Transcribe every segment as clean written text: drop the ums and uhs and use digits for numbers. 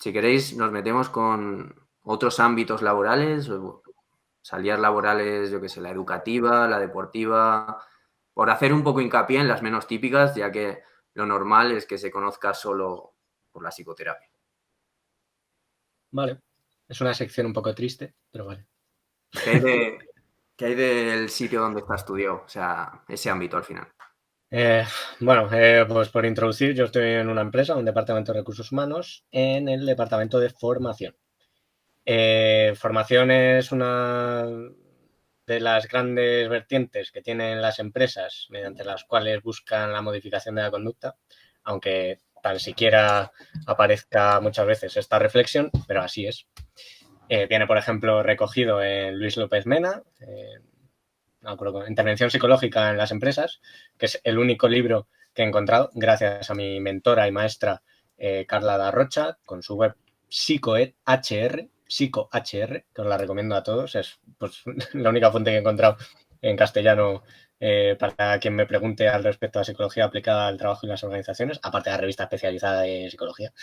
si queréis, nos metemos con otros ámbitos laborales, salidas laborales, yo qué sé, la educativa, la deportiva, por hacer un poco hincapié en las menos típicas, ya que lo normal es que se conozca solo por la psicoterapia. Vale. Es una sección un poco triste, pero vale. ¿Qué hay de, qué hay del sitio donde estás estudiado? O sea, ese ámbito al final. Eh, pues por introducir, yo estoy en una empresa, un departamento de recursos humanos, en el departamento de formación. Formación es una de las grandes vertientes que tienen las empresas mediante las cuales buscan la modificación de la conducta, aunque tan siquiera aparezca muchas veces esta reflexión, pero así es. Viene, por ejemplo, recogido en Luis López Mena, no acuerdo, Intervención psicológica en las empresas, que es el único libro que he encontrado gracias a mi mentora y maestra Carla da Rocha, con su web PsicoHR, que os la recomiendo a todos. Es pues, la única fuente que he encontrado en castellano para quien me pregunte al respecto a psicología aplicada al trabajo y las organizaciones, aparte de la revista especializada de psicología,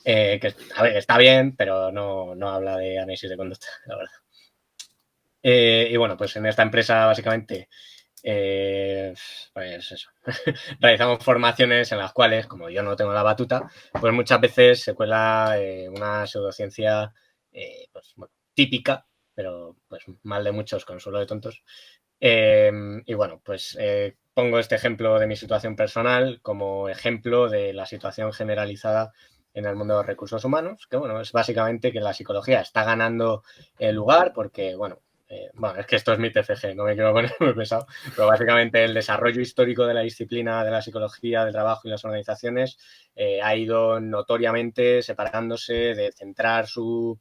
que a ver, está bien, pero no habla de análisis de conducta, la verdad. Y bueno, pues en esta empresa básicamente, pues eso, realizamos formaciones en las cuales, como yo no tengo la batuta, pues muchas veces se cuela una pseudociencia pues, bueno, típica, pero pues mal de muchos, consuelo de tontos. Y bueno, pues pongo este ejemplo de mi situación personal como ejemplo de la situación generalizada en el mundo de los recursos humanos, que bueno, es básicamente que la psicología está ganando el lugar porque, bueno, es que esto es mi TFG, no me quiero poner muy pesado, pero básicamente el desarrollo histórico de la disciplina de la psicología, del trabajo y las organizaciones ha ido notoriamente separándose de centrar su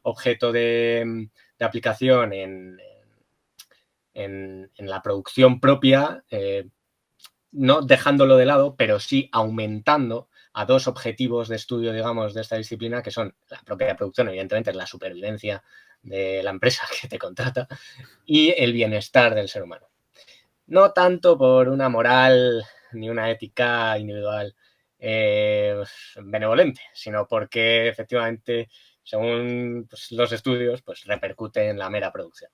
objeto de aplicación en la producción propia, no dejándolo de lado, pero sí aumentando a dos objetivos de estudio, digamos, de esta disciplina, que son la propia producción, evidentemente, es la supervivencia de la empresa que te contrata, y el bienestar del ser humano. No tanto por una moral ni una ética individual benevolente, sino porque efectivamente, según pues, los estudios, pues repercute en la mera producción,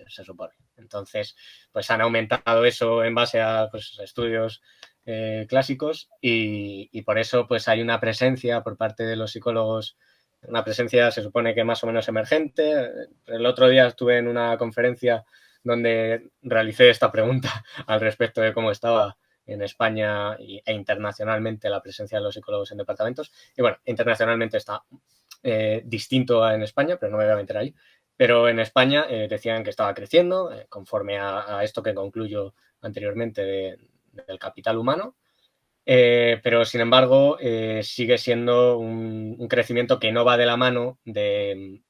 se supone. Entonces, pues han aumentado eso en base a pues, estudios clásicos y por eso pues hay una presencia por parte de los psicólogos, una presencia se supone que más o menos emergente. El otro día estuve en una conferencia donde realicé esta pregunta al respecto de cómo estaba en España e internacionalmente la presencia de los psicólogos en departamentos. Y bueno, internacionalmente está distinto a en España, pero no me voy a meter ahí. Pero en España decían que estaba creciendo conforme a esto que concluyo anteriormente del capital humano. Pero sin embargo sigue siendo un crecimiento que no va de la mano de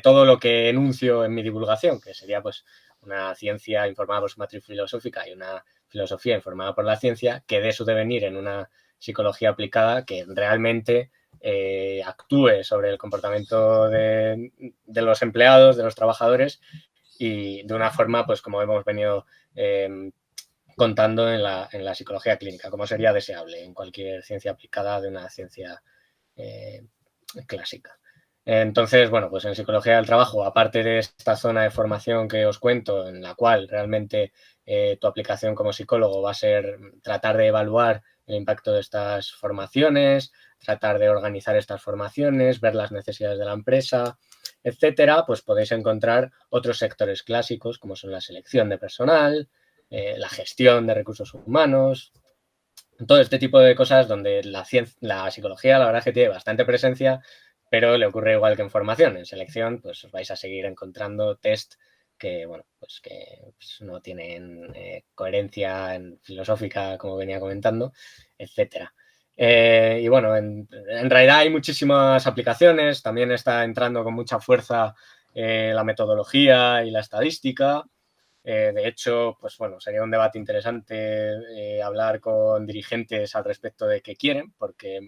todo lo que enuncio en mi divulgación, que sería pues una ciencia informada por su matriz filosófica y una filosofía informada por la ciencia, que dé su devenir en una psicología aplicada que realmente actúe sobre el comportamiento de los empleados, de los trabajadores, y de una forma, pues como hemos venido contando en la psicología clínica, como sería deseable en cualquier ciencia aplicada de una ciencia eh, clásica. Entonces, bueno, pues en psicología del trabajo, aparte de esta zona de formación que os cuento, en la cual realmente tu aplicación como psicólogo va a ser tratar de evaluar el impacto de estas formaciones, tratar de organizar estas formaciones, ver las necesidades de la empresa, etcétera, pues podéis encontrar otros sectores clásicos como son la selección de personal, la gestión de recursos humanos, todo este tipo de cosas donde la psicología la verdad es que tiene bastante presencia, pero le ocurre igual que en formación. En selección, pues os vais a seguir encontrando test que, bueno, pues que pues, no tienen coherencia filosófica, como venía comentando, etcétera. Y bueno, en realidad hay muchísimas aplicaciones, también está entrando con mucha fuerza la metodología y la estadística. De hecho, pues bueno, sería un debate interesante hablar con dirigentes al respecto de qué quieren, porque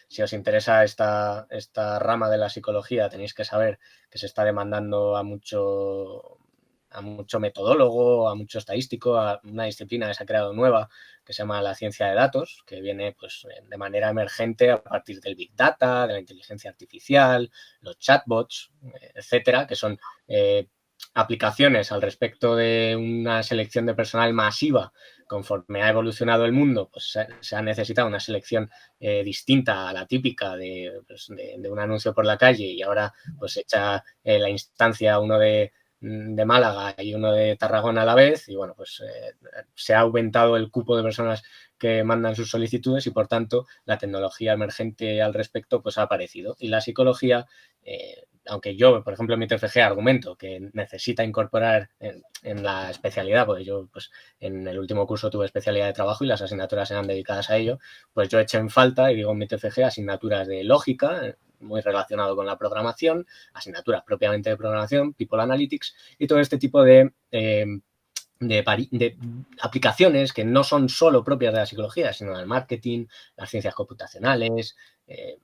si os interesa esta rama de la psicología, tenéis que saber que se está demandando a mucho metodólogo, a mucho estadístico, a una disciplina que se ha creado nueva que se llama la ciencia de datos, que viene pues, de manera emergente a partir del Big Data, de la inteligencia artificial, los chatbots, etcétera, que son aplicaciones al respecto de una selección de personal masiva. Conforme ha evolucionado el mundo, pues se ha necesitado una selección distinta a la típica pues, de un anuncio por la calle, y ahora pues echa la instancia uno de Málaga y uno de Tarragona a la vez, y bueno, pues se ha aumentado el cupo de personas que mandan sus solicitudes, y por tanto la tecnología emergente al respecto pues ha aparecido. Y la psicología, aunque yo, por ejemplo, en mi TFG argumento que necesita incorporar en la especialidad, porque yo pues en el último curso tuve especialidad de trabajo y las asignaturas eran dedicadas a ello, pues yo eché en falta, y digo en mi TFG, asignaturas de lógica, muy relacionado con la programación, asignaturas propiamente de programación, People Analytics, y todo este tipo de aplicaciones que no son solo propias de la psicología, sino del marketing, las ciencias computacionales,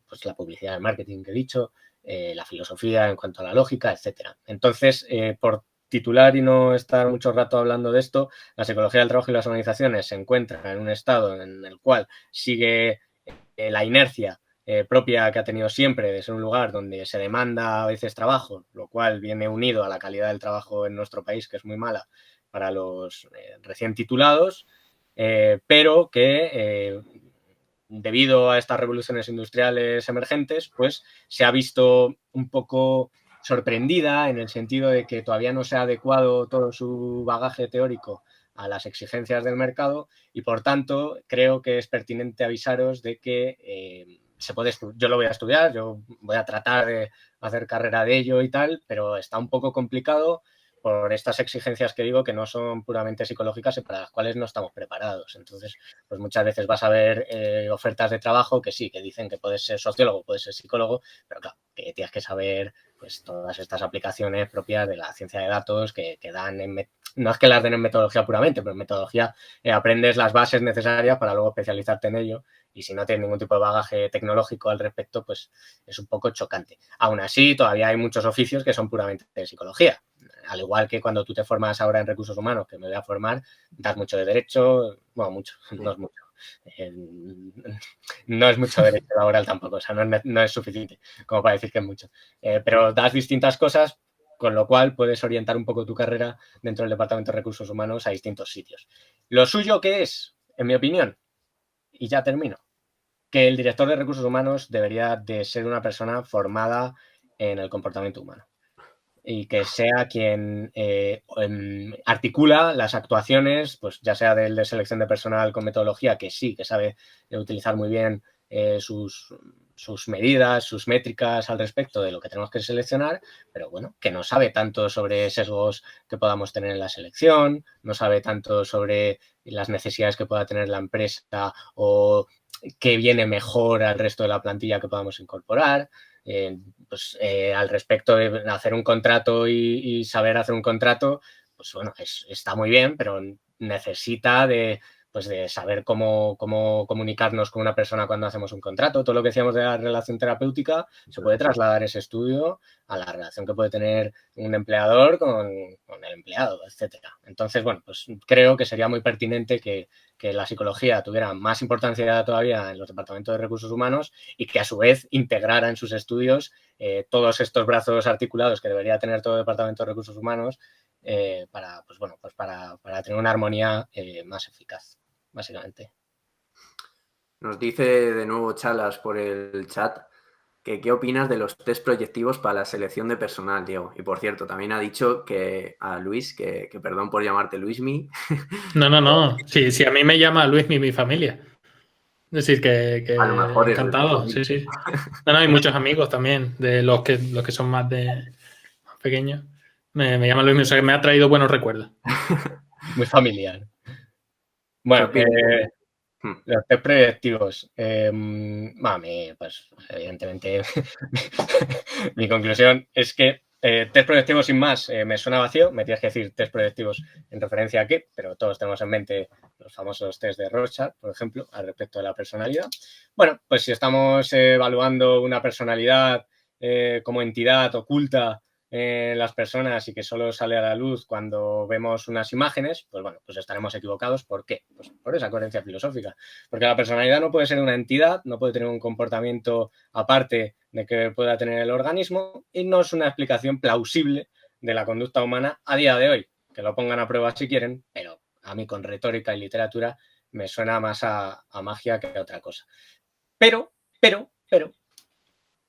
pues la publicidad del marketing que he dicho, la filosofía en cuanto a la lógica, etcétera. Entonces, por titular y no estar mucho rato hablando de esto, la psicología del trabajo y las organizaciones se encuentra en un estado en el cual sigue la inercia propia que ha tenido siempre de ser un lugar donde se demanda a veces trabajo, lo cual viene unido a la calidad del trabajo en nuestro país, que es muy mala para los recién titulados, pero que debido a estas revoluciones industriales emergentes, pues se ha visto un poco sorprendida en el sentido de que todavía no se ha adecuado todo su bagaje teórico a las exigencias del mercado, y por tanto creo que es pertinente avisaros de que yo lo voy a estudiar, yo voy a tratar de hacer carrera de ello y tal, pero está un poco complicado por estas exigencias que digo, que no son puramente psicológicas y para las cuales no estamos preparados. Entonces, pues muchas veces vas a ver ofertas de trabajo que sí, que dicen que puedes ser sociólogo, puedes ser psicólogo, pero claro, que tienes que saber pues todas estas aplicaciones propias de la ciencia de datos que dan no es que las den en metodología puramente, pero en metodología aprendes las bases necesarias para luego especializarte en ello, y si no tienes ningún tipo de bagaje tecnológico al respecto, pues es un poco chocante. Aún así, todavía hay muchos oficios que son puramente de psicología. Al igual que cuando tú te formas ahora en recursos humanos, que me voy a formar, das mucho de derecho, bueno, mucho, no es mucho. No es mucho derecho laboral tampoco, o sea, no es suficiente como para decir que es mucho. Pero das distintas cosas, con lo cual puedes orientar un poco tu carrera dentro del Departamento de Recursos Humanos a distintos sitios. Lo suyo que es, en mi opinión, y ya termino, que el director de recursos humanos debería de ser una persona formada en el comportamiento humano, y que sea quien articula las actuaciones, pues ya sea del de selección de personal con metodología, que sí, que sabe utilizar muy bien sus medidas, sus métricas al respecto de lo que tenemos que seleccionar, pero bueno, que no sabe tanto sobre sesgos que podamos tener en la selección, no sabe tanto sobre las necesidades que pueda tener la empresa o qué viene mejor al resto de la plantilla que podamos incorporar. Pues al respecto de hacer un contrato y saber hacer un contrato, pues bueno, está muy bien, pero necesita pues de saber cómo comunicarnos con una persona cuando hacemos un contrato. Todo lo que decíamos de la relación terapéutica se puede trasladar ese estudio a la relación que puede tener un empleador con el empleado, etcétera. Entonces, bueno, pues creo que sería muy pertinente que la psicología tuviera más importancia todavía en los departamentos de recursos humanos, y que a su vez integrara en sus estudios todos estos brazos articulados que debería tener todo el departamento de recursos humanos para tener una armonía más eficaz, básicamente. Nos dice de nuevo Chalas por el chat que qué opinas de los test proyectivos para la selección de personal, Diego. Y por cierto, también ha dicho que a Luis, que perdón por llamarte Luismi. No. Sí, a mí me llama Luis mi familia. Es decir, que A lo mejor es encantado, sí. No, hay muchos amigos también, de los que son más pequeños. Me llama Luis, o sea, que me ha traído buenos recuerdos. Muy familiar. Bueno, los test proyectivos. Pues evidentemente mi conclusión es que test proyectivos sin más me suena vacío. Me tienes que decir test proyectivos en referencia a qué, pero todos tenemos en mente los famosos test de Rorschach, por ejemplo, al respecto de la personalidad. Bueno, pues si estamos evaluando una personalidad como entidad oculta las personas y que solo sale a la luz cuando vemos unas imágenes, pues bueno, pues estaremos equivocados. ¿Por qué? Pues por esa coherencia filosófica. Porque la personalidad no puede ser una entidad, no puede tener un comportamiento aparte de que pueda tener el organismo y no es una explicación plausible de la conducta humana a día de hoy. Que lo pongan a prueba si quieren, pero a mí con retórica y literatura me suena más a magia que a otra cosa. Pero,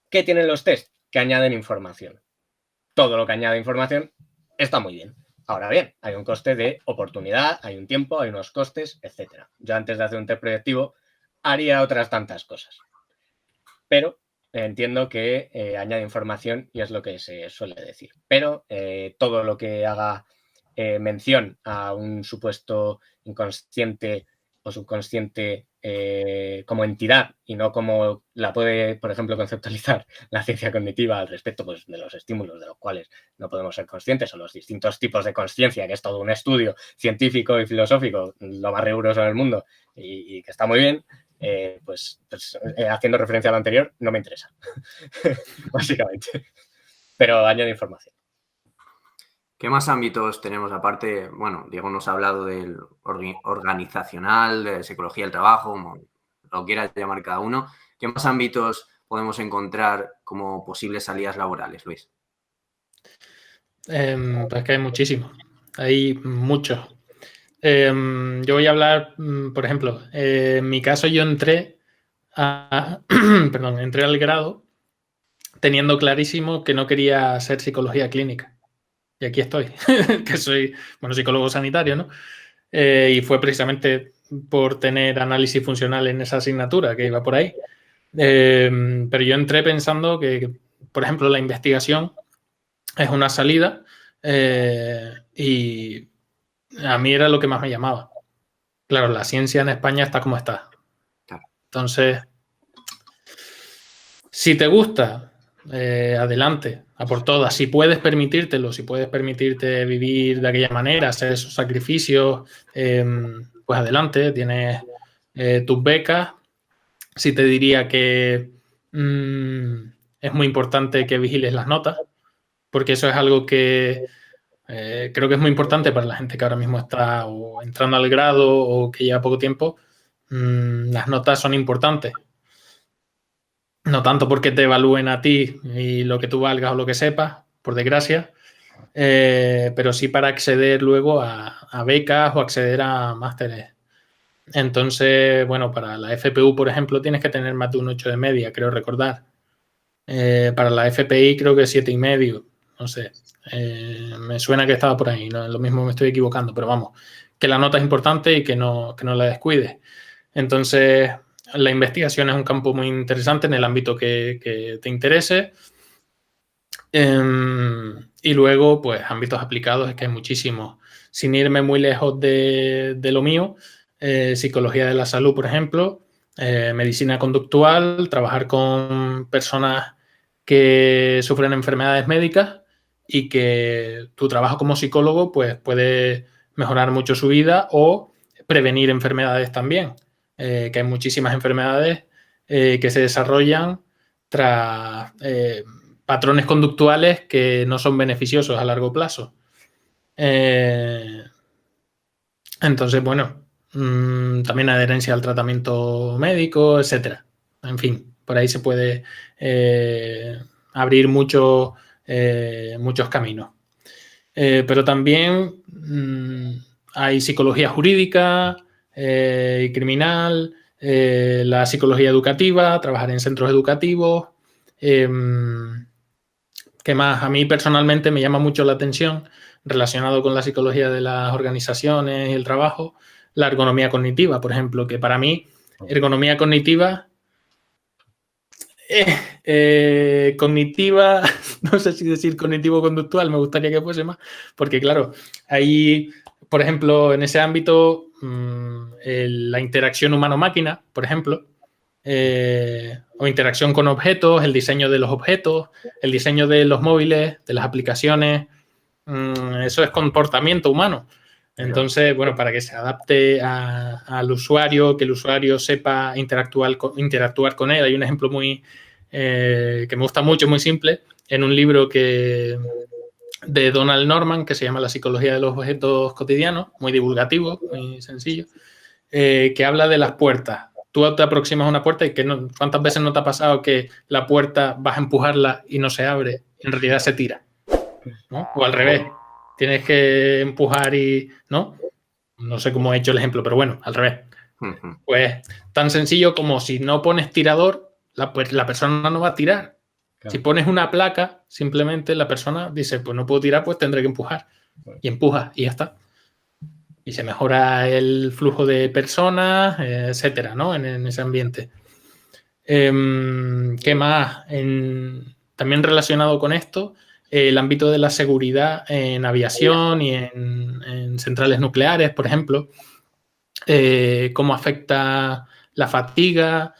¿qué tienen los test? Que añaden información. Todo lo que añade información está muy bien. Ahora bien, hay un coste de oportunidad, hay un tiempo, hay unos costes, etc. Yo antes de hacer un test proyectivo haría otras tantas cosas. Pero entiendo que añade información y es lo que se suele decir. Pero todo lo que haga mención a un supuesto inconsciente o subconsciente como entidad y no como la puede, por ejemplo, conceptualizar la ciencia cognitiva al respecto pues, de los estímulos de los cuales no podemos ser conscientes o los distintos tipos de consciencia, que es todo un estudio científico y filosófico, lo más riguroso del mundo y que está muy bien, haciendo referencia a lo anterior, no me interesa, básicamente. Pero añade información. ¿Qué más ámbitos tenemos aparte? Bueno, Diego nos ha hablado del organizacional, de psicología del trabajo, como lo quieras llamar cada uno. ¿Qué más ámbitos podemos encontrar como posibles salidas laborales, Luis? Pues que hay muchísimos, hay muchos. Yo voy a hablar, por ejemplo, en mi caso yo entré al grado teniendo clarísimo que no quería hacer psicología clínica. Y aquí estoy, que soy, psicólogo sanitario, ¿no? Y fue precisamente por tener análisis funcional en esa asignatura que iba por ahí. Pero yo entré pensando que, por ejemplo, la investigación es una salida y a mí era lo que más me llamaba. Claro, la ciencia en España está como está. Entonces, si te gusta, adelante, a por todas. Si puedes permitírtelo, si puedes permitirte vivir de aquella manera, hacer esos sacrificios, pues adelante, tienes tus becas. Sí te diría que es muy importante que vigiles las notas, porque eso es algo que creo que es muy importante para la gente que ahora mismo está o entrando al grado o que lleva poco tiempo. Las notas son importantes. No tanto porque te evalúen a ti y lo que tú valgas o lo que sepas, por desgracia, pero sí para acceder luego a becas o acceder a másteres. Entonces, bueno, para la FPU, por ejemplo, tienes que tener más de un 8 de media, creo recordar. Para la FPI creo que 7,5, no sé. Me suena que estaba por ahí, ¿no? Lo mismo me estoy equivocando, pero vamos, que la nota es importante y que no la descuides. Entonces, la investigación es un campo muy interesante en el ámbito que te interese. Y luego, pues, ámbitos aplicados es que hay muchísimos. Sin irme muy lejos de lo mío, psicología de la salud, por ejemplo, medicina conductual, trabajar con personas que sufren enfermedades médicas y que tu trabajo como psicólogo pues, puede mejorar mucho su vida o prevenir enfermedades también. Que hay muchísimas enfermedades que se desarrollan tras patrones conductuales que no son beneficiosos a largo plazo. Entonces, bueno, también adherencia al tratamiento médico, etcétera. En fin, por ahí se puede abrir muchos caminos. Pero también hay psicología jurídica y criminal, la psicología educativa, trabajar en centros educativos. ¿Qué más? A mí personalmente me llama mucho la atención, relacionado con la psicología de las organizaciones y el trabajo, la ergonomía cognitiva, por ejemplo, que para mí ergonomía cognitiva cognitiva, no sé si decir cognitivo-conductual, me gustaría que fuese más, porque claro, ahí, por ejemplo, en ese ámbito, la interacción humano-máquina, por ejemplo, o interacción con objetos, el diseño de los objetos, el diseño de los móviles, de las aplicaciones, eso es comportamiento humano. Entonces, bueno, para que se adapte al usuario, que el usuario sepa interactuar con él. Hay un ejemplo que me gusta mucho, muy simple, en un libro que de Donald Norman que se llama La psicología de los objetos cotidianos, muy divulgativo, muy sencillo, que habla de las puertas. Tú te aproximas a una puerta y ¿cuántas veces no te ha pasado que la puerta vas a empujarla y no se abre? En realidad se tira, ¿no? O al revés, tienes que empujar y... ¿no? No sé cómo he hecho el ejemplo, pero bueno, al revés. Pues tan sencillo como si no pones tirador, la persona no va a tirar. Claro. Si pones una placa, simplemente la persona dice, pues no puedo tirar, pues tendré que empujar. Y empuja y ya está. Y se mejora el flujo de personas, etcétera, ¿no? En ese ambiente. ¿Qué más? También relacionado con esto, el ámbito de la seguridad en aviación y en centrales nucleares, por ejemplo. Cómo afecta la fatiga.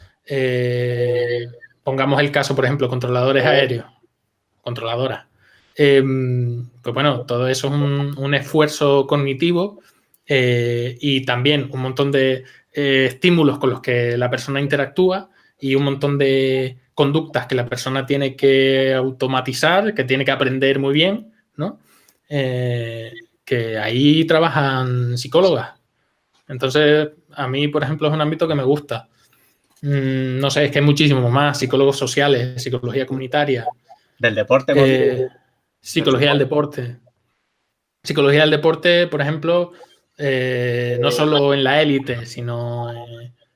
Pongamos el caso, por ejemplo, controladores aéreos, controladoras. Pues bueno, todo eso es un esfuerzo cognitivo y también un montón de estímulos con los que la persona interactúa y un montón de conductas que la persona tiene que automatizar, que tiene que aprender muy bien, ¿no? Que ahí trabajan psicólogas. Entonces, a mí, por ejemplo, es un ámbito que me gusta. No sé, es que hay muchísimos más. Psicólogos sociales, psicología comunitaria. Del deporte. Psicología del deporte. Psicología del deporte, por ejemplo, no solo en la élite, sino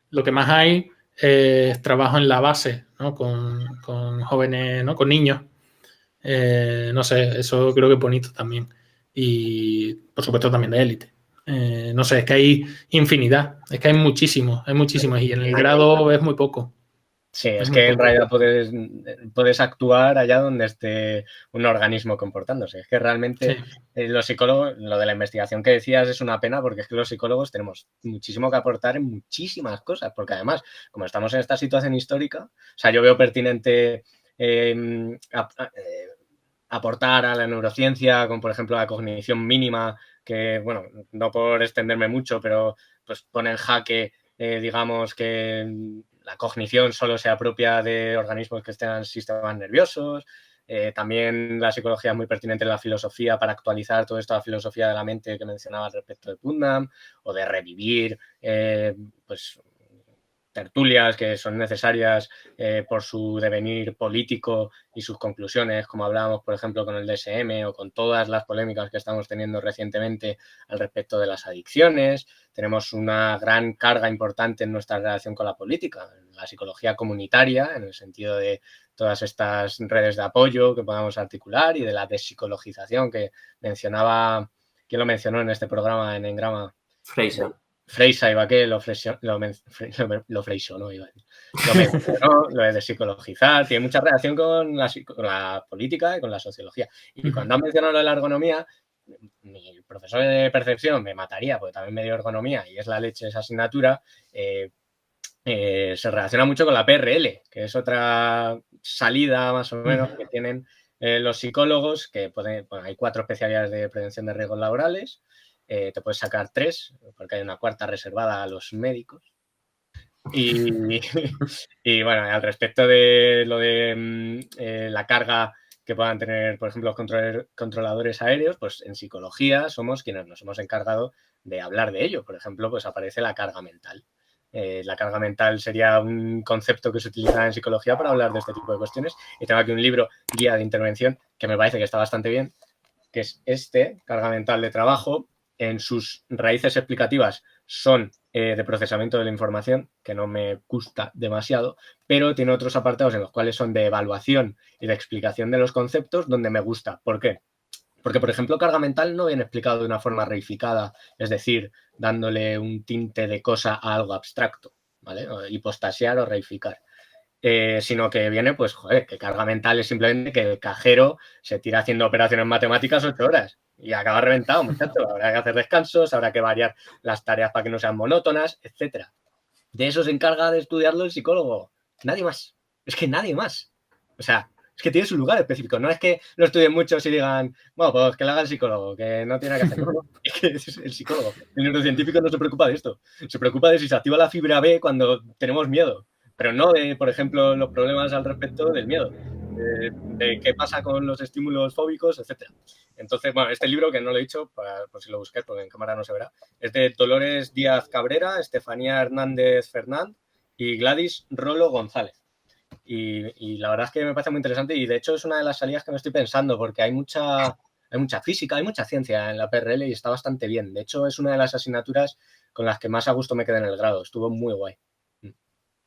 lo que más hay es trabajo en la base, ¿no? Con jóvenes, ¿no? Con niños. No sé, eso creo que es bonito también. Y, por supuesto, también de élite. No sé, es que hay infinidad, es que hay muchísimos y en el grado es muy poco. Sí, es que en realidad puedes actuar allá donde esté un organismo comportándose. Es que realmente los psicólogos, lo de la investigación que decías es una pena porque es que los psicólogos tenemos muchísimo que aportar en muchísimas cosas, porque además, como estamos en esta situación histórica, o sea, yo veo pertinente aportar a la neurociencia, como por ejemplo la cognición mínima, que, bueno, no por extenderme mucho, pero pues pone en jaque, digamos, que la cognición solo sea propia de organismos que estén en sistemas nerviosos. También la psicología es muy pertinente en la filosofía para actualizar toda esta filosofía de la mente que mencionaba al respecto de Putnam, o de revivir, pues, tertulias que son necesarias por su devenir político y sus conclusiones, como hablábamos, por ejemplo, con el DSM o con todas las polémicas que estamos teniendo recientemente al respecto de las adicciones. Tenemos una gran carga importante en nuestra relación con la política, en la psicología comunitaria, en el sentido de todas estas redes de apoyo que podamos articular y de la despsicologización que mencionaba, ¿quién lo mencionó en este programa en Engrama? Freisa iba que lo mencionó, lo de psicologizar, tiene mucha relación con la política y con la sociología. Y cuando han mencionado lo de la ergonomía, mi profesor de percepción me mataría, porque también me dio ergonomía y es la leche esa asignatura, se relaciona mucho con la PRL, que es otra salida más o menos que tienen los psicólogos, que hay 4 especialidades de prevención de riesgos laborales. Te puedes sacar 3, porque hay una 4ª reservada a los médicos. Y bueno, al respecto de lo de la carga que puedan tener, por ejemplo, los controladores aéreos, pues en psicología somos quienes nos hemos encargado de hablar de ello. Por ejemplo, pues aparece la carga mental. La carga mental sería un concepto que se utiliza en psicología para hablar de este tipo de cuestiones. Y tengo aquí un libro, guía de intervención, que me parece que está bastante bien, que es Carga mental de trabajo. En sus raíces explicativas son de procesamiento de la información, que no me gusta demasiado, pero tiene otros apartados en los cuales son de evaluación y de explicación de los conceptos, donde me gusta. ¿Por qué? Porque, por ejemplo, carga mental no viene explicado de una forma reificada, es decir, dándole un tinte de cosa a algo abstracto, ¿vale? Hipostasiar o reificar. Sino que viene, pues, joder, que carga mental es simplemente que el cajero se tira haciendo operaciones matemáticas 8 horas y acaba reventado, muchachos. Habrá que hacer descansos, habrá que variar las tareas para que no sean monótonas, etcétera. De eso se encarga de estudiarlo el psicólogo. Nadie más. Es que nadie más. O sea, es que tiene su lugar específico. No es que lo estudien muchos y digan, bueno, pues que lo haga el psicólogo, que no tiene nada que hacer. No, es que es el psicólogo. El neurocientífico no se preocupa de esto. Se preocupa de si se activa la fibra B cuando tenemos miedo. Pero no de, por ejemplo, los problemas al respecto del miedo. de qué pasa con los estímulos fóbicos, etcétera. Entonces, bueno, este libro, que no lo he dicho, por si lo busquéis, porque en cámara no se verá, es de Dolores Díaz Cabrera, Estefanía Hernández Fernández y Gladys Rolo González. Y la verdad es que me parece muy interesante y de hecho es una de las salidas que me estoy pensando porque hay mucha física, hay mucha ciencia en la PRL y está bastante bien. De hecho, es una de las asignaturas con las que más a gusto me quedé en el grado. Estuvo muy guay.